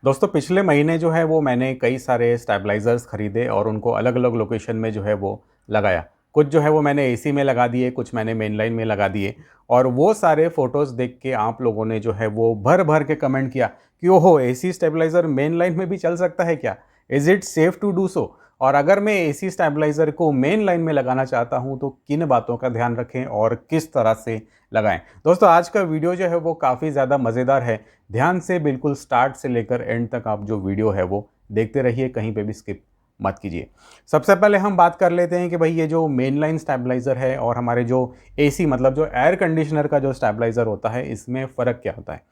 दोस्तों पिछले महीने जो है वो मैंने कई सारे स्टेबलाइज़र्स खरीदे और उनको अलग-अलग लोकेशन में जो है वो लगाया। कुछ जो है वो मैंने एसी में लगा दिए, कुछ मैंने मेन लाइन में लगा दिए और वो सारे फ़ोटोज़ देख के आप लोगों ने जो है वो भर-भर के कमेंट किया कि ओहो! एसी स्टेबलाइज़र मेन लाइन में भी चल सकता है क्या? Is it safe to do so? और अगर मैं एसी स्टेबलाइज़र को मेन लाइन में लगाना चाहता हूँ तो किन बातों का ध्यान रखें और किस तरह से लगाएँ? दोस्तों आज का वीडियो जो है वो काफ़ी ज़्यादा मज़ेदार है। ध्यान से बिल्कुल स्टार्ट से लेकर एंड तक आप जो वीडियो है वो देखते रहिए, कहीं पे भी स्किप मत कीजिए। सबसे पहले हम बात कर लेते हैं कि भाई ये जो मेन लाइन स्टेबलाइज़र है और हमारे जो एसी मतलब जो एयर कंडीशनर का जो स्टेबलाइज़र होता है, इसमें फ़र्क क्या होता है।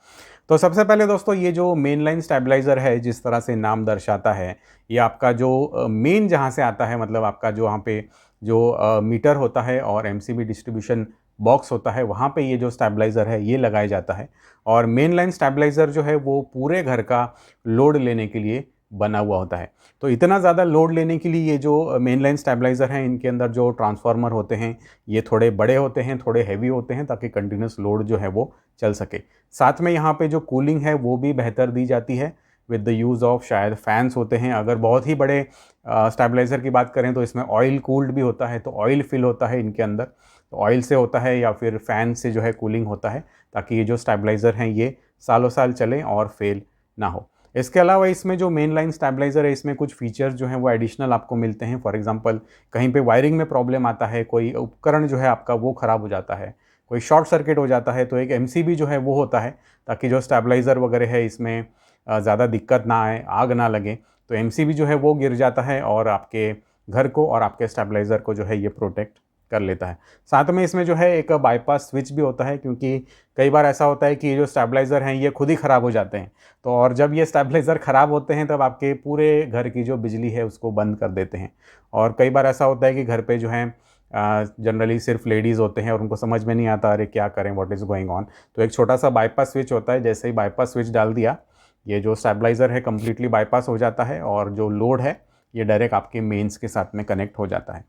तो सबसे पहले दोस्तों ये जो मेन लाइन स्टेबलाइज़र है, जिस तरह से नाम दर्शाता है, ये आपका जो मेन जहाँ से आता है, मतलब आपका जो वहाँ पे जो मीटर होता है और एमसीबी डिस्ट्रीब्यूशन बॉक्स होता है, वहाँ पे ये जो स्टेबलाइज़र है ये लगाया जाता है। और मेन लाइन स्टेबलाइज़र जो है वो पूरे घर का लोड लेने के लिए बना हुआ होता है। तो इतना ज़्यादा लोड लेने के लिए ये जो मेन लाइन स्टेबलाइज़र हैं, इनके अंदर जो ट्रांसफार्मर होते हैं ये थोड़े बड़े होते हैं, थोड़े हेवी होते हैं, ताकि कंटिन्यूस लोड जो है वो चल सके। साथ में यहाँ पे जो कूलिंग है वो भी बेहतर दी जाती है विद द यूज़ ऑफ शायद फैंस होते हैं। अगर बहुत ही बड़े स्टेबलाइज़र की बात करें तो इसमें ऑयल कूल्ड भी होता है, तो ऑयल फिल होता है इनके अंदर, तो ऑयल से होता है या फिर फ़ैन से जो है कूलिंग होता है, ताकि ये जो स्टेबलाइज़र हैं ये सालों साल चलें और फेल ना हो। इसके अलावा इसमें जो मेन लाइन स्टेबलाइज़र है, इसमें कुछ फीचर्स जो हैं वो एडिशनल आपको मिलते हैं। फॉर एग्जांपल कहीं पे वायरिंग में प्रॉब्लम आता है, कोई उपकरण जो है आपका वो ख़राब हो जाता है, कोई शॉर्ट सर्किट हो जाता है, तो एक एमसीबी जो है वो होता है, ताकि जो स्टेबलाइज़र वगैरह है इसमें ज़्यादा दिक्कत ना आए, आग ना लगे। तो एमसीबी जो है वो गिर जाता है और आपके घर को और आपके स्टेबलाइज़र को जो है ये प्रोटेक्ट कर लेता है। साथ में इसमें जो है एक बाईपास स्विच भी होता है, क्योंकि कई बार ऐसा होता है कि ये जो स्टेबलाइज़र हैं ये खुद ही ख़राब हो जाते हैं। तो और जब ये स्टेबलाइज़र ख़राब होते हैं तब आपके पूरे घर की जो बिजली है उसको बंद कर देते हैं। और कई बार ऐसा होता है कि घर पे जो है जनरली सिर्फ लेडीज़ होते हैं और उनको समझ में नहीं आता अरे क्या करें, व्हाट इज़ गोइंग ऑन। तो एक छोटा सा बाईपास स्विच होता है, जैसे ही बाईपास स्विच डाल दिया, ये जो स्टेबलाइज़र है कंप्लीटली बाईपास हो जाता है और जो लोड है ये डायरेक्ट आपके मेंस के साथ में कनेक्ट हो जाता है।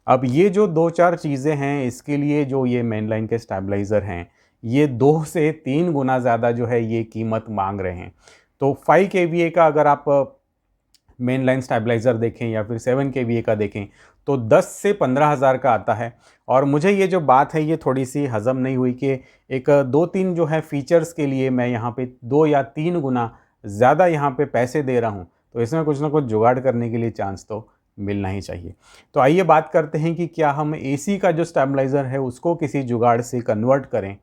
अब ये जो 2-4 चीज़ें हैं, इसके लिए जो ये मेन लाइन के स्टेबलाइज़र हैं, ये 2 से 3 गुना ज़्यादा जो है ये कीमत माँग रहे हैं। तो 5 केवीए का अगर आप मेन लाइन स्टेबलाइज़र देखें या फिर 7 केवीए का देखें, तो 10 से 15,000 का आता है। और मुझे ये जो बात है ये थोड़ी-सी हज़म नहीं हुई कि एक 2-3 जो है फ़ीचर्स के लिए मैं यहाँ पे 2 या 3 गुना ज़्यादा यहाँ पे पैसे दे रहा हूँ। तो इसमें कुछ ना कुछ जुगाड़ करने के लिए चांस तो मिलना ही चाहिए। तो आइए बात करते हैं कि क्या हम एसी का जो स्टेबलाइज़र है उसको किसी जुगाड़ से कन्वर्ट करें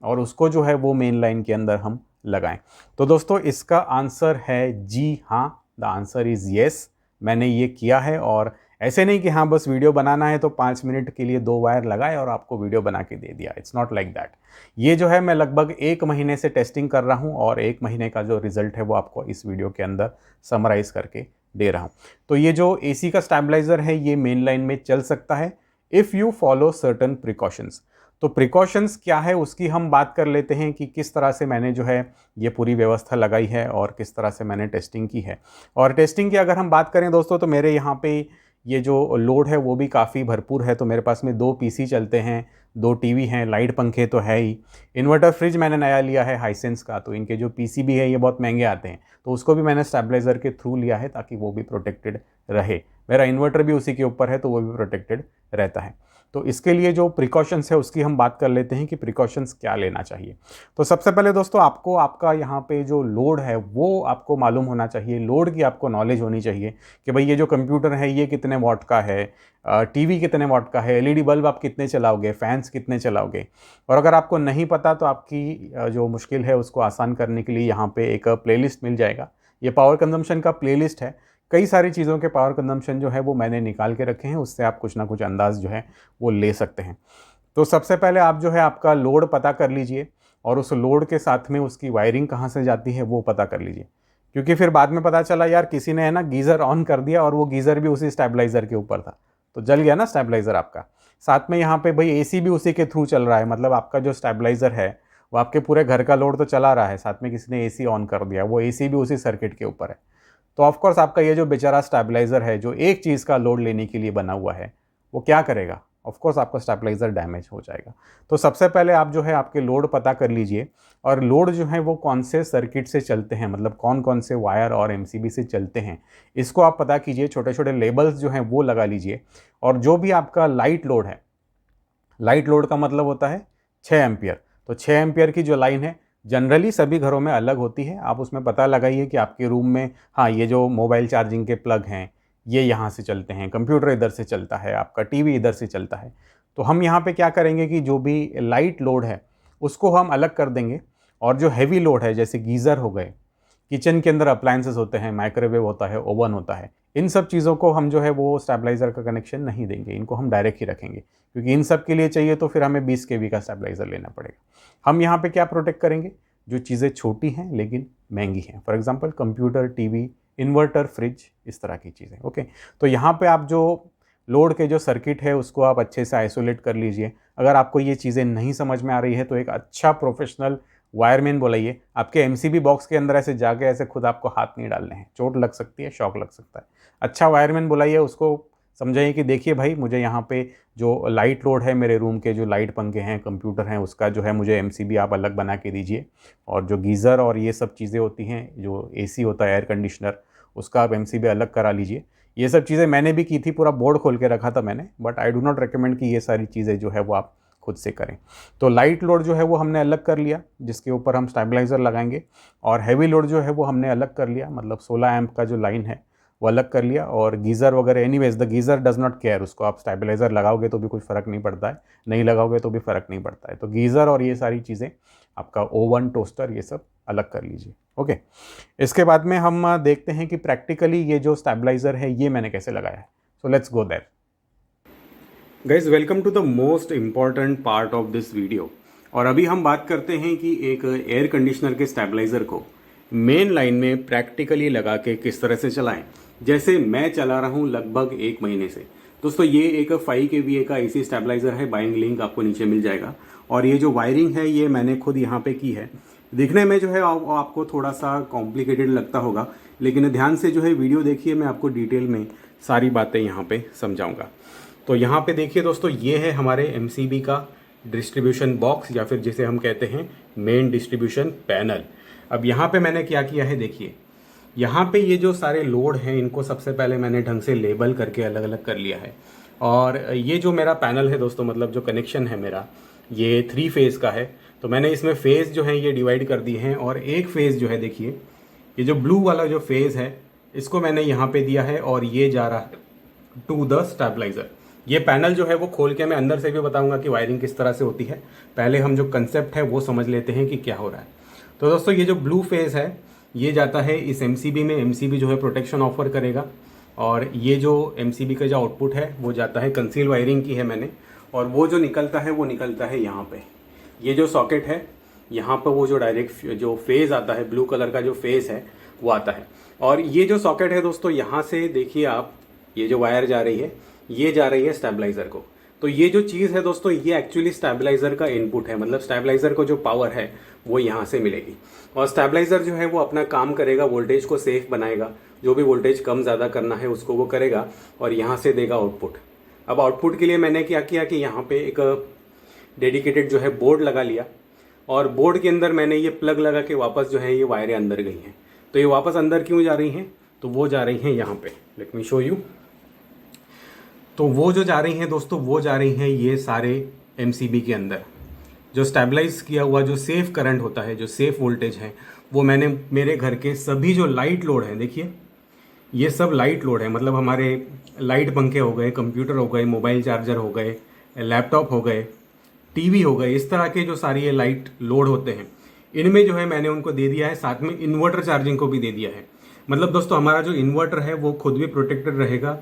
और उसको जो है वो मेन लाइन के अंदर हम लगाएँ। तो दोस्तों इसका आंसर है जी हाँ, द आंसर इज़ येस। मैंने ये किया है और ऐसे नहीं कि हाँ बस वीडियो बनाना है तो 5 मिनट के लिए 2 वायर लगाए और आपको वीडियो बना के दे दिया। It's not like that. ये जो है मैं लगभग 1 महीने से टेस्टिंग कर रहा हूँ और 1 महीने का जो रिज़ल्ट है वो आपको इस वीडियो के अंदर समराइज़ करके दे रहा हूँ। तो ये जो एसी का स्टेबलाइज़र है ये मेन लाइन में चल सकता है if you follow certain precautions. तो प्रिकॉशंस क्या है उसकी हम बात कर लेते हैं कि किस तरह से मैंने जो है ये पूरी व्यवस्था लगाई है और किस तरह से मैंने टेस्टिंग की है। और टेस्टिंग की अगर हम बात करें दोस्तों, तो मेरे यहाँ पे ये जो लोड है वो भी काफ़ी भरपूर है। तो मेरे पास में 2 पीसी चलते हैं, 2 टीवी हैं, लाइट पंखे तो है ही। इन्वर्टर फ्रिज मैंने नया लिया है हाइसेंस का, तो इनके जो पीसीबी है ये बहुत महंगे आते हैं, तो उसको भी मैंने स्टेबलाइज़र के थ्रू लिया है ताकि वो भी प्रोटेक्टेड रहे। मेरा इन्वर्टर भी उसी के ऊपर है तो वो भी प्रोटेक्टेड रहता है। तो इसके लिए जो प्रिकॉशंस है उसकी हम बात कर लेते हैं कि प्रिकॉशंस क्या लेना चाहिए। तो सबसे पहले दोस्तों आपको आपका यहाँ पे जो लोड है वो आपको मालूम होना चाहिए, लोड की आपको नॉलेज होनी चाहिए कि भाई ये जो कंप्यूटर है ये कितने वॉट का है, टीवी कितने वॉट का है, एलईडी बल्ब आप कितने चलाओगे, फैंस कितने चलाओगे। और अगर आपको नहीं पता तो आपकी जो मुश्किल है उसको आसान करने के लिए यहाँ पे एक प्लेलिस्ट मिल जाएगा। ये पावर कंजम्पशन का प्लेलिस्ट है। कई सारी चीज़ों के पावर कंजम्पशन जो है वो मैंने निकाल के रखे हैं, उससे आप कुछ ना कुछ अंदाज़ जो है वो ले सकते हैं। तो सबसे पहले आप जो है आपका लोड पता कर लीजिए और उस लोड के साथ में उसकी वायरिंग कहाँ से जाती है वो पता कर लीजिए। क्योंकि फिर बाद में पता चला यार किसी ने है ना गीज़र ऑन कर दिया और वो गीज़र भी उसी स्टेबलाइज़र के ऊपर था, तो जल गया ना स्टेबलाइज़र आपका। साथ में यहाँ पे भाई एसी भी उसी के थ्रू चल रहा है, मतलब आपका जो स्टेबलाइज़र है वो आपके पूरे घर का लोड तो चला रहा है, साथ में किसी ने एसी ऑन कर दिया, वो एसी भी उसी सर्किट के ऊपर है। तो ऑफकोर्स आपका ये जो बेचारा स्टेबलाइज़र है जो एक चीज़ का लोड लेने के लिए बना हुआ है, वो क्या करेगा? ऑफ कोर्स आपका स्टेबलाइज़र डैमेज हो जाएगा। तो सबसे पहले आप जो है आपके लोड पता कर लीजिए, और लोड जो है वो कौन से सर्किट से चलते हैं, मतलब कौन कौन से वायर और एमसीबी से चलते हैं, इसको आप पता कीजिए। छोटे छोटे लेबल्स जो हैं वो लगा लीजिए। और जो भी आपका लाइट लोड है, लाइट लोड का मतलब होता है 6 एम्पियर, तो 6 एम्पियर की जो लाइन है जनरली सभी घरों में अलग होती है। आप उसमें पता लगाइए कि आपके रूम में, हाँ, ये जो मोबाइल चार्जिंग के प्लग हैं ये यहाँ से चलते हैं, कंप्यूटर इधर से चलता है, आपका टीवी इधर से चलता है। तो हम यहाँ पे क्या करेंगे कि जो भी लाइट लोड है उसको हम अलग कर देंगे, और जो हैवी लोड है जैसे गीज़र हो गए, किचन के अंदर अप्लायंसेस होते हैं, माइक्रोवेव होता है, ओवन होता है, इन सब चीज़ों को हम जो है वो स्टेबलाइज़र का कनेक्शन नहीं देंगे, इनको हम डायरेक्ट ही रखेंगे, क्योंकि इन सब के लिए चाहिए तो फिर हमें 20 केवी का स्टेबलाइज़र लेना पड़ेगा। हम यहाँ पे क्या प्रोटेक्ट करेंगे, जो चीज़ें छोटी हैं लेकिन महंगी हैं, for example computer, TV, inverter, fridge, इस तरह की चीज़ें। ओके, तो यहाँ पे आप जो लोड के जो सर्किट है उसको आप अच्छे से आइसोलेट कर लीजिए। अगर आपको ये चीज़ें नहीं समझ में आ रही है तो एक अच्छा प्रोफेशनल वायरमैन बुलाइए। आपके एमसीबी बॉक्स के अंदर ऐसे जाके ऐसे खुद आपको हाथ नहीं डालने हैं, चोट लग सकती है, शॉक लग सकता है। अच्छा वायरमैन बुलाइए, उसको समझाइए कि देखिए भाई, मुझे यहाँ पे जो लाइट लोड है, मेरे रूम के जो लाइट पंखे हैं, कंप्यूटर हैं, उसका जो है मुझे एमसीबी आप अलग बना के दीजिए, और जो गीज़र और ये सब चीज़ें होती हैं, जो एसी होता है, एयर कंडीशनर, उसका आप एमसीबी अलग करा लीजिए। ये सब चीज़ें मैंने भी की थी, पूरा बोर्ड खोल के रखा था मैंने, but I do not recommend कि ये सारी चीज़ें जो है वो आप खुद से करें। तो लाइट लोड जो है वो हमने अलग कर लिया, जिसके ऊपर हम स्टेबलाइज़र लगाएंगे, और हैवी लोड जो है वो हमने अलग कर लिया, मतलब 16 एम्प का जो लाइन है वो अलग कर लिया। और गीज़र वगैरह, anyways the geyser does not care, उसको आप स्टेबलाइज़र लगाओगे तो भी कुछ फ़र्क नहीं पड़ता है, नहीं लगाओगे तो भी फ़र्क नहीं पड़ता है। तो गीज़र और ये सारी चीज़ें, आपका ओवन, टोस्टर, ये सब अलग कर लीजिए। ओके, इसके बाद में हम देखते हैं कि प्रैक्टिकली ये जो स्टेबलाइज़र है ये मैंने कैसे लगाया है। So let's go there. Guys, welcome to the most important part of this video. और अभी हम बात करते हैं कि एक एयर कंडीशनर के स्टेबलाइज़र को मेन लाइन में प्रैक्टिकली लगा के किस तरह से चलाएं, जैसे मैं चला रहा हूं लगभग 1 महीने से। दोस्तों, ये एक 5 kVA का एसी स्टेबलाइज़र है, बाइंग लिंक आपको नीचे मिल जाएगा। और ये जो वायरिंग है ये मैंने खुद यहाँ पे की है। दिखने में जो है आपको थोड़ा सा कॉम्प्लिकेटेड लगता होगा, लेकिन ध्यान से जो है वीडियो देखिए, मैं आपको डिटेल में सारी बातें यहाँ पे समझाऊंगा। तो यहाँ पे देखिए दोस्तों, ये है हमारे एमसीबी का डिस्ट्रीब्यूशन बॉक्स, या फिर जिसे हम कहते हैं मेन डिस्ट्रीब्यूशन पैनल। अब यहाँ पे मैंने क्या किया है, देखिए यहाँ पे ये जो सारे लोड हैं इनको सबसे पहले मैंने ढंग से लेबल करके अलग अलग कर लिया है। और ये जो मेरा पैनल है दोस्तों, मतलब जो कनेक्शन है मेरा, ये 3 फेज़ का है। तो मैंने इसमें फेज़ जो है ये डिवाइड कर दिए हैं, और एक फेज़ जो है देखिए, ये जो ब्लू वाला जो फेज़ है इसको मैंने यहाँ पे दिया है, और ये जा रहा है टू द स्टेबलाइज़र। ये पैनल जो है वो खोल के मैं अंदर से भी बताऊंगा कि वायरिंग किस तरह से होती है। पहले हम जो कंसेप्ट है वो समझ लेते हैं कि क्या हो रहा है। तो दोस्तों, ये जो ब्लू फेज़ है ये जाता है इस एमसीबी में। एमसीबी जो है प्रोटेक्शन ऑफर करेगा, और ये जो एमसीबी का जो आउटपुट है वो जाता है, कंसील वायरिंग की है मैंने, और वो जो निकलता है वो निकलता है यहाँ पे। ये जो सॉकेट है यहाँ पर, वो जो डायरेक्ट जो फेज़ आता है, ब्लू कलर का जो फेज़ है वो आता है। और ये जो सॉकेट है दोस्तों, यहाँ से देखिए आप, ये जो वायर जा रही है ये जा रही है स्टेबलाइज़र को। तो ये जो चीज़ है दोस्तों, ये एक्चुअली स्टेबलाइज़र का इनपुट है, मतलब स्टेबलाइज़र को जो पावर है वो यहाँ से मिलेगी। और स्टेबलाइज़र जो है वो अपना काम करेगा, वोल्टेज को सेफ बनाएगा, जो भी वोल्टेज कम ज़्यादा करना है उसको वो करेगा, और यहाँ से देगा आउटपुट। अब आउटपुट के लिए मैंने क्या किया कि यहाँ पे एक डेडिकेटेड जो है बोर्ड लगा लिया, और बोर्ड के अंदर मैंने ये प्लग लगा के वापस जो है ये वायरें अंदर गई हैं। तो ये वापस अंदर क्यों जा रही हैं, तो वो जा रही हैं यहाँ पे, लेट मी शो यू। तो वो जो जा रही हैं दोस्तों, वो जा रही हैं ये सारे एमसीबी के अंदर। जो स्टेबलाइज किया हुआ जो सेफ करंट होता है, जो सेफ वोल्टेज है, वो मैंने मेरे घर के सभी जो लाइट लोड है, देखिए ये सब लाइट लोड है, मतलब हमारे लाइट पंखे हो गए, कंप्यूटर हो गए, मोबाइल चार्जर हो गए, लैपटॉप हो गए, टीवी हो गए, इस तरह के जो सारी ये लाइट लोड होते हैं, इनमें जो है मैंने उनको दे दिया है, साथ में इन्वर्टर चार्जिंग को भी दे दिया है। मतलब दोस्तों, हमारा जो इन्वर्टर है वो खुद भी प्रोटेक्टेड रहेगा,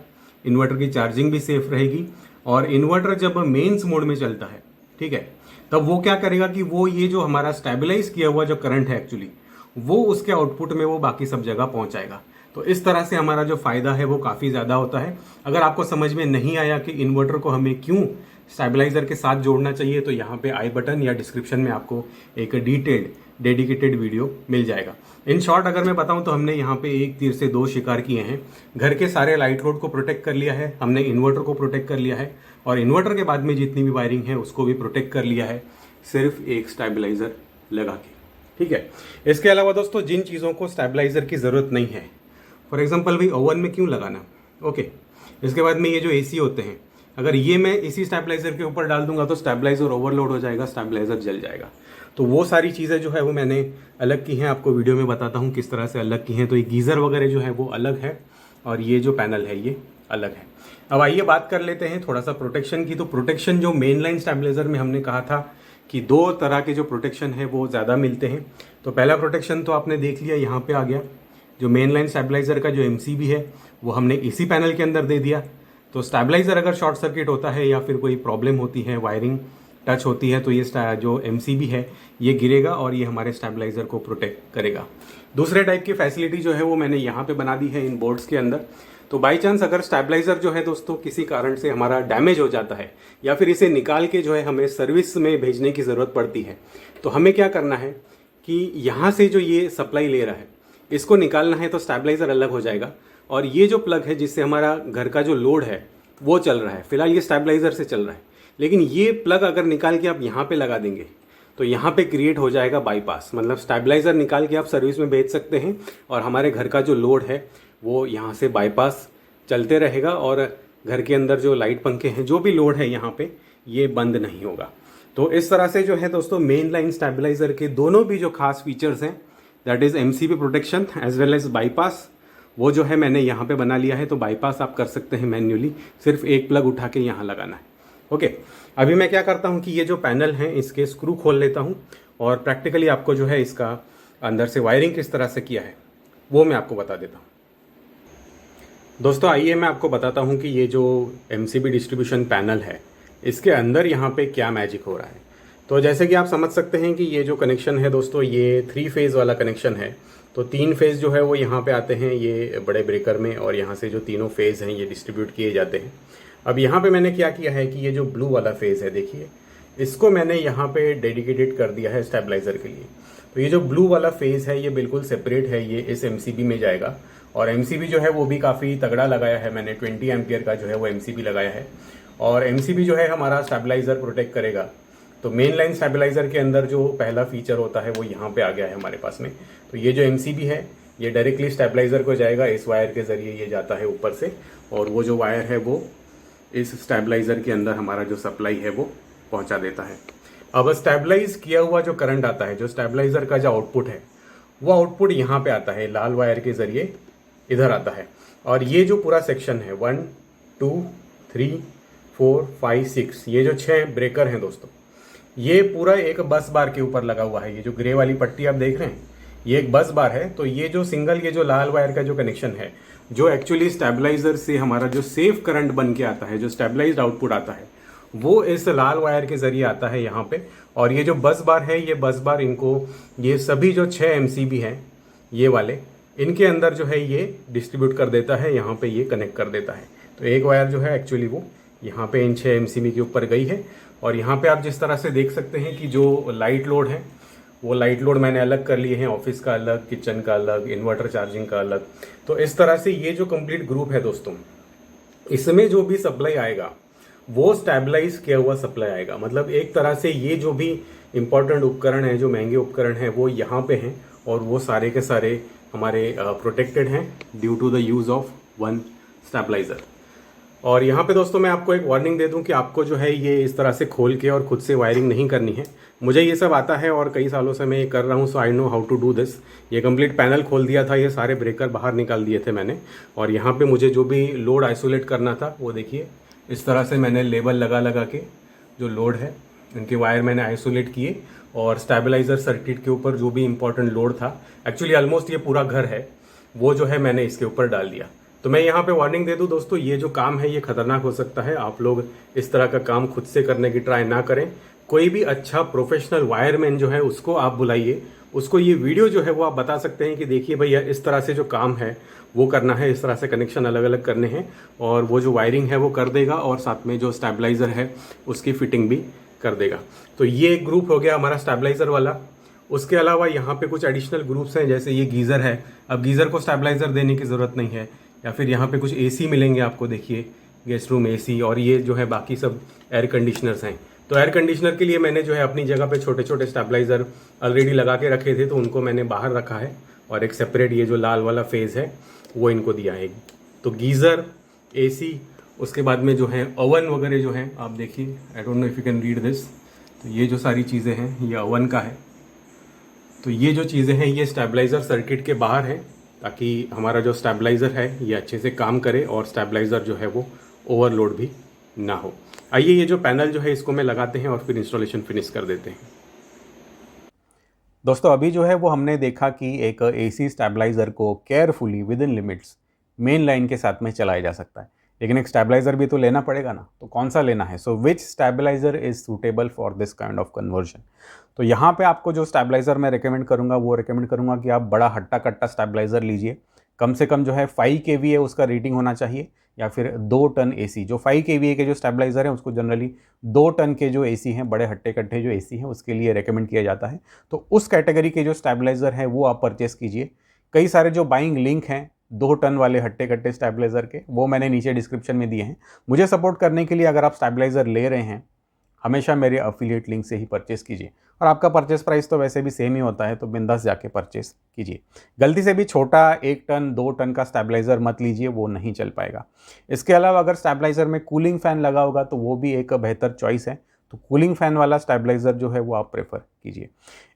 इन्वर्टर की चार्जिंग भी सेफ रहेगी। और इन्वर्टर जब मेंस मोड में चलता है, ठीक है, तब वो क्या करेगा कि वो ये जो हमारा स्टेबलाइज किया हुआ जो करंट है एक्चुअली, वो उसके आउटपुट में वो बाकी सब जगह पहुंचाएगा। तो इस तरह से हमारा जो फ़ायदा है वो काफ़ी ज़्यादा होता है। अगर आपको समझ में नहीं आया कि इन्वर्टर को हमें क्यों स्टेबलाइज़र के साथ जोड़ना चाहिए तो यहाँ पे आई बटन या डिस्क्रिप्शन में आपको एक डिटेल्ड डेडिकेटेड वीडियो मिल जाएगा। इन शॉर्ट अगर मैं बताऊं तो हमने यहाँ पे एक तीर से दो शिकार किए हैं। घर के सारे लाइट लोड को प्रोटेक्ट कर लिया है, हमने इन्वर्टर को प्रोटेक्ट कर लिया है और इन्वर्टर के बाद में जितनी भी वायरिंग है उसको भी प्रोटेक्ट कर लिया है सिर्फ एक स्टेबलाइज़र लगा के। ठीक है, इसके अलावा दोस्तों जिन चीज़ों को स्टेबलाइज़र की ज़रूरत नहीं है, फॉर एग्जांपल भाई ओवन में क्यों लगाना, ओके। इसके बाद में ये जो एसी होते हैं, अगर ये मैं इसी स्टेबलाइज़र के ऊपर डाल दूंगा तो स्टेबलाइज़र ओवरलोड हो जाएगा, स्टेबलाइज़र जल जाएगा। तो वो सारी चीज़ें जो है वो मैंने अलग की हैं, आपको वीडियो में बताता हूँ किस तरह से अलग की हैं। तो ये गीज़र वगैरह जो है वो अलग है और ये जो पैनल है ये अलग है। अब आइए बात कर लेते हैं थोड़ा सा प्रोटेक्शन की। तो प्रोटेक्शन जो मेन लाइन स्टेबलाइज़र में हमने कहा था कि दो तरह के जो प्रोटेक्शन है वो ज़्यादा मिलते हैं। तो पहला प्रोटेक्शन तो आपने देख लिया, यहाँ पे आ गया। जो मेन लाइन स्टेबलाइज़र का जो MCB है वो हमने इसी पैनल के अंदर दे दिया। तो स्टेबलाइज़र अगर शॉर्ट सर्किट होता है या फिर कोई प्रॉब्लम होती है, वायरिंग टच होती है, तो ये जो MCB है ये गिरेगा और ये हमारे स्टेबलाइज़र को प्रोटेक्ट करेगा। दूसरे टाइप की फैसिलिटी जो है वो मैंने यहाँ पे बना दी है इन बोर्ड्स के अंदर। तो बाई चांस अगर स्टेबलाइज़र जो है दोस्तों किसी कारण से हमारा डैमेज हो जाता है या फिर इसे निकाल के जो है हमें सर्विस में भेजने की ज़रूरत पड़ती है, तो हमें क्या करना है कि यहाँ से जो ये सप्लाई ले रहा है इसको निकालना है। तो स्टेबलाइज़र अलग हो जाएगा और ये जो प्लग है जिससे हमारा घर का जो लोड है वो चल रहा है, फिलहाल ये स्टेबलाइज़र से चल रहा है, लेकिन ये प्लग अगर निकाल के आप यहाँ पे लगा देंगे तो यहाँ पे क्रिएट हो जाएगा बाईपास। मतलब स्टेबलाइज़र निकाल के आप सर्विस में भेज सकते हैं और हमारे घर का जो लोड है वो यहाँ से बाईपास चलते रहेगा और घर के अंदर जो लाइट पंखे हैं, जो भी लोड है यहाँ पे, ये बंद नहीं होगा। तो इस तरह से जो है दोस्तों मेन लाइन स्टेबलाइज़र के दोनों भी जो खास फीचर्स हैं, that is MCB protection as well as bypass, वो जो है मैंने यहाँ पे बना लिया है। तो बाईपास आप कर सकते हैं मैन्युअली, सिर्फ एक प्लग उठा के यहाँ लगाना है। ओके, अभी मैं क्या करता हूँ कि ये जो पैनल हैं इसके स्क्रू खोल लेता हूँ और प्रैक्टिकली आपको जो है इसका अंदर से वायरिंग किस तरह से किया है वो मैं आपको बता देता हूँ। दोस्तों आइए मैं आपको बताता हूँ कि ये जो MCB डिस्ट्रीब्यूशन पैनल है इसके अंदर यहाँ पे क्या मैजिक हो रहा है। तो जैसे कि आप समझ सकते हैं कि ये जो कनेक्शन है दोस्तों ये 3 फेज़ वाला कनेक्शन है। तो 3 फेज़ जो है वो यहाँ पे आते हैं ये बड़े ब्रेकर में और यहाँ से जो तीनों फेज़ हैं ये डिस्ट्रीब्यूट किए जाते हैं। अब यहाँ पे मैंने क्या किया है कि ये जो ब्लू वाला फेज़ है देखिए, इसको मैंने यहाँ पे डेडिकेटेड कर दिया है स्टेबलाइज़र के लिए। तो ये जो ब्लू वाला फेज़ है ये बिल्कुल सेपरेट है, ये इस MCB में जाएगा और MCB जो है वो भी काफ़ी तगड़ा लगाया है मैंने, 20 एम्पियर का जो है वो MCB लगाया है। और MCB जो है हमारा स्टेबलाइज़र प्रोटेक्ट करेगा। तो मेन लाइन स्टेबलाइज़र के अंदर जो पहला फीचर होता है वो यहाँ पे आ गया है हमारे पास में। तो ये जो MCB है ये डायरेक्टली स्टेबलाइज़र को जाएगा, इस वायर के ज़रिए ये जाता है ऊपर से और वो जो वायर है वो इस स्टेबलाइज़र के अंदर हमारा जो सप्लाई है वो पहुँचा देता है। अब स्टेबलाइज किया हुआ जो करंट आता है, जो स्टेबलाइज़र का जो आउटपुट है वो आउटपुट यहाँ पे आता है, लाल वायर के ज़रिए इधर आता है। और ये जो पूरा सेक्शन है 1 2 3 4 5 6, ये जो 6 ब्रेकर हैं दोस्तों, ये पूरा एक बस बार के ऊपर लगा हुआ है। ये जो ग्रे वाली पट्टी आप देख रहे हैं ये एक बस बार है। तो ये जो सिंगल ये जो लाल वायर का जो कनेक्शन है, जो एक्चुअली स्टेबलाइज़र से हमारा जो सेफ करंट बन के आता है, जो स्टेबलाइज्ड आउटपुट आता है, वो इस लाल वायर के ज़रिए आता है यहाँ पे। और ये जो बस बार है, ये बस बार इनको ये सभी जो 6 MCB हैं ये वाले, इनके अंदर जो है ये डिस्ट्रीब्यूट कर देता है, यहाँ पे ये कनेक्ट कर देता है। तो एक वायर जो है एक्चुअली वो यहाँ पे इन 6 MCB के ऊपर गई है। और यहाँ पे आप जिस तरह से देख सकते हैं कि जो लाइट लोड है वो लाइट लोड मैंने अलग कर लिए हैं, ऑफिस का अलग, किचन का अलग, इन्वर्टर चार्जिंग का अलग। तो इस तरह से ये जो कंप्लीट ग्रुप है दोस्तों, इसमें जो भी सप्लाई आएगा वो स्टेबलाइज किया हुआ सप्लाई आएगा। मतलब एक तरह से ये जो भी इंपॉर्टेंट उपकरण है, जो महंगे उपकरण हैं, वो यहाँ पे हैं और वो सारे के सारे हमारे प्रोटेक्टेड हैं due to the use of one stabiliser. और यहाँ पे दोस्तों मैं आपको एक वार्निंग दे दूँ कि आपको जो है ये इस तरह से खोल के और खुद से वायरिंग नहीं करनी है। मुझे ये सब आता है और कई सालों से मैं ये कर रहा हूँ, so I know how to do this. ये कंप्लीट पैनल खोल दिया था, ये सारे ब्रेकर बाहर निकाल दिए थे मैंने। और यहाँ पे मुझे जो भी लोड आइसोलेट करना था वो देखिए इस तरह से मैंने लेबल लगा लगा के जो लोड है इनके वायर मैंने आइसोलेट किए और स्टेबलाइज़र सर्किट के ऊपर जो भी इंपॉर्टेंट लोड था, एक्चुअली ऑलमोस्ट ये पूरा घर है, वो जो है मैंने इसके ऊपर डाल दिया। तो मैं यहाँ पे वार्निंग दे दूँ दोस्तों, ये जो काम है ये खतरनाक हो सकता है। आप लोग इस तरह का काम खुद से करने की ट्राई ना करें। कोई भी अच्छा प्रोफेशनल वायरमैन जो है उसको आप बुलाइए, उसको ये वीडियो जो है वो आप बता सकते हैं कि देखिए भैया इस तरह से जो काम है वो करना है, इस तरह से कनेक्शन अलग अलग करने हैं, और वो जो वायरिंग है वो कर देगा और साथ में जो स्टेबलाइज़र है उसकी फिटिंग भी कर देगा। तो ये एक ग्रुप हो गया हमारा स्टेबलाइज़र वाला। उसके अलावा यहाँ पे कुछ एडिशनल ग्रुप्स हैं, जैसे ये गीज़र है। अब गीज़र को स्टेबलाइज़र देने की ज़रूरत नहीं है। या फिर यहाँ पे कुछ एसी मिलेंगे आपको, देखिए गेस्ट रूम एसी, और ये जो है बाकी सब एयर कंडीशनर्स हैं। तो एयर कंडीशनर के लिए मैंने जो है अपनी जगह पे छोटे छोटे स्टेबलाइज़र ऑलरेडी लगा के रखे थे, तो उनको मैंने बाहर रखा है और एक सेपरेट ये जो लाल वाला फेज़ है वो इनको दिया है। तो गीज़र, एसी, उसके बाद में जो है ओवन वगैरह जो है, आप देखिए, I don't know if you can read this. तो ये जो सारी चीज़ें हैं ये ओवन का है। तो ये जो चीज़ें हैं ये स्टेबलाइज़र सर्किट के बाहर हैं, ताकि हमारा जो स्टेबलाइज़र है ये अच्छे से काम करे और स्टेबलाइज़र जो है वो ओवरलोड भी ना हो। आइए ये जो पैनल जो है इसको मैं लगाते हैं और फिर इंस्टॉलेशन फिनिश कर देते हैं। दोस्तों अभी जो है वो हमने देखा कि एक एसी स्टेबलाइज़र को carefully with in limits main line के साथ में चलाया जा सकता है, लेकिन एक स्टेबलाइज़र भी तो लेना पड़ेगा ना, तो कौन सा लेना है? So which stabiliser is suitable for this kind of conversion. तो यहाँ पे आपको जो स्टेबलाइज़र मैं रेकमेंड करूँगा वो रेकमेंड करूँगा कि आप बड़ा हट्टा कट्टा स्टेबलाइज़र लीजिए। कम से कम जो है 5 kVA उसका रेटिंग होना चाहिए, या फिर 2 टन एसी। जो 5 kVA के जो स्टेबलाइज़र हैं उसको जनरली 2 टन के जो एसी हैं, बड़े हट्टे कट्टे जो एसी हैं, उसके लिए रेकमेंड किया जाता है। तो उस कैटेगरी के जो स्टेबलाइज़र हैं वो आप परचेस कीजिए। कई सारे जो बाइंग लिंक हैं 2 टन वाले हट्टे कट्टे स्टेबलाइज़र के, वो मैंने नीचे डिस्क्रिप्शन में दिए हैं। मुझे सपोर्ट करने के लिए अगर आप स्टेबलाइज़र ले रहे हैं, हमेशा मेरे अफिलिएट लिंक से ही परचेस कीजिए, और आपका परचेस प्राइस तो वैसे भी सेम ही होता है, तो बिंदास जाके परचेस कीजिए। गलती से भी छोटा 1 टन 2 टन का स्टेबलाइज़र मत लीजिए, वो नहीं चल पाएगा। इसके अलावा अगर स्टेबलाइज़र में कूलिंग फ़ैन लगा होगा तो वो भी एक बेहतर चॉइस है, तो कूलिंग फ़ैन वाला स्टेबलाइज़र जो है वो आप प्रेफर कीजिए।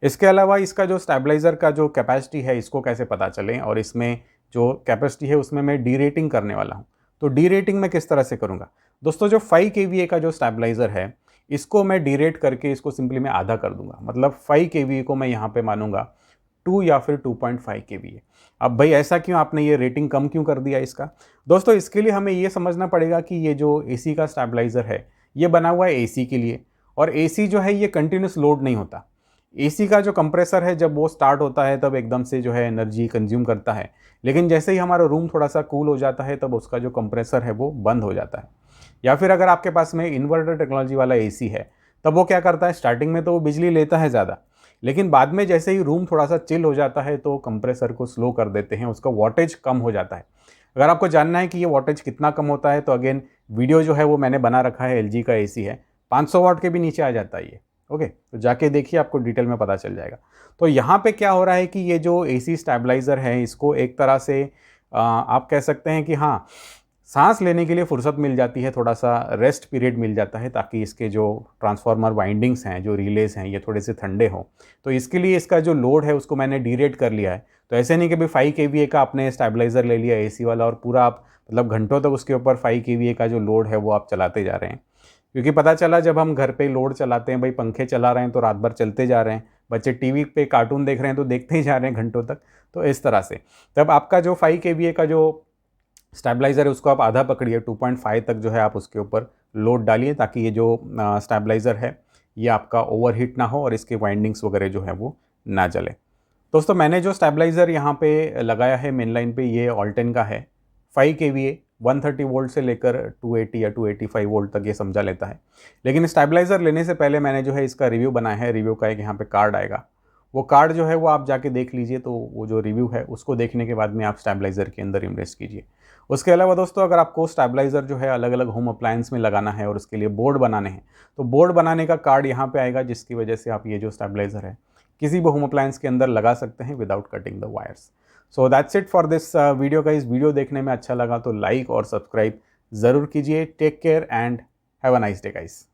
इसके अलावा इसका जो स्टेबलाइज़र का जो कैपेसिटी है इसको कैसे पता चलें, और इसमें जो कैपेसिटी है उसमें मैं डी रेटिंग करने वाला हूँ। तो डी रेटिंग मैं किस तरह से करूँगा? दोस्तों जो 5 kVA का जो स्टेबलाइज़र है इसको मैं डीरेट करके इसको सिंपली मैं आधा कर दूंगा, मतलब 5 kVA को मैं यहाँ पे मानूंगा 2 या फिर 2.5 kVA। अब भाई ऐसा क्यों, आपने ये रेटिंग कम क्यों कर दिया इसका? दोस्तों इसके लिए हमें ये समझना पड़ेगा कि ये जो एसी का स्टेबलाइज़र है ये बना हुआ है एसी के लिए, और एसी जो है ये कंटिन्यूस लोड नहीं होता। एसी का जो कंप्रेसर है जब वो स्टार्ट होता है तब एकदम से जो है एनर्जी कंज्यूम करता है, लेकिन जैसे ही हमारा रूम थोड़ा सा कूल हो जाता है तब उसका जो कंप्रेसर है वो बंद हो जाता है। या फिर अगर आपके पास में इन्वर्टर टेक्नोलॉजी वाला एसी है तब वो क्या करता है, स्टार्टिंग में तो वो बिजली लेता है ज़्यादा, लेकिन बाद में जैसे ही रूम थोड़ा सा चिल हो जाता है तो कंप्रेसर को स्लो कर देते हैं, उसका वॉटेज कम हो जाता है। अगर आपको जानना है कि ये वॉटेज कितना कम होता है तो अगेन वीडियो जो है वो मैंने बना रखा है, एलजी का एसी है, 500 वाट के भी नीचे आ जाता है ये। ओके, तो जाके देखिए, आपको डिटेल में पता चल जाएगा। तो यहाँ पे क्या हो रहा है कि ये जो एसी स्टेबलाइज़र है इसको एक तरह से आप कह सकते हैं कि हाँ, सांस लेने के लिए फुर्सत मिल जाती है, थोड़ा सा रेस्ट पीरियड मिल जाता है, ताकि इसके जो ट्रांसफार्मर वाइंडिंग्स हैं, जो रिलेज हैं, ये थोड़े से ठंडे हों। तो इसके लिए इसका जो लोड है उसको मैंने डीरेट कर लिया है। तो ऐसे नहीं कि भाई 5 kVA का आपने स्टेबलाइज़र ले लिया एसी वाला और पूरा आप मतलब घंटों तक उसके ऊपर 5 kVA का जो लोड है वो आप चलाते जा रहे हैं। क्योंकि पता चला जब हम घर पे लोड चलाते हैं, भाई पंखे चला रहे हैं तो रात भर चलते जा रहे हैं, बच्चे टीवी पे कार्टून देख रहे हैं तो देखते ही जा रहे हैं घंटों तक। तो इस तरह से तब आपका जो 5 kVA का जो स्टेबलाइज़र है उसको आप आधा पकड़िए, 2.5 तक जो है आप उसके ऊपर लोड डालिए, ताकि ये जो स्टेबलाइज़र है ये आपका ओवरहीट ना हो और इसके वाइंडिंग्स वगैरह जो है वो ना जले। दोस्तों मैंने जो स्टेबलाइज़र यहाँ पे लगाया है मेन लाइन पे, ये ऑल्टेन का है। 5 kVA 130 वोल्ट से लेकर 280 या 285 वोल्ट तक ये समझा लेता है। लेकिन स्टेबलाइज़र लेने से पहले मैंने जो है इसका रिव्यू बनाया है, रिव्यू का एक यहाँ पे कार्ड आएगा, वो कार्ड जो है वो आप जाके देख लीजिए। तो वो जो रिव्यू है उसको देखने के बाद में आप स्टेबलाइज़र के अंदर इन्वेस्ट कीजिए। उसके अलावा दोस्तों अगर आपको स्टेबलाइज़र जो है अलग अलग होम अप्लायंस में लगाना है और उसके लिए बोर्ड बनाने हैं, तो बोर्ड बनाने का कार्ड यहाँ पे आएगा, जिसकी वजह से आप ये जो स्टेबलाइज़र है किसी भी होम अप्लायंस के अंदर लगा सकते हैं without cutting the wires. So that's it for this video का। इस वीडियो देखने में अच्छा लगा तो लाइक और सब्सक्राइब ज़रूर कीजिए। Take care and have a nice day guys.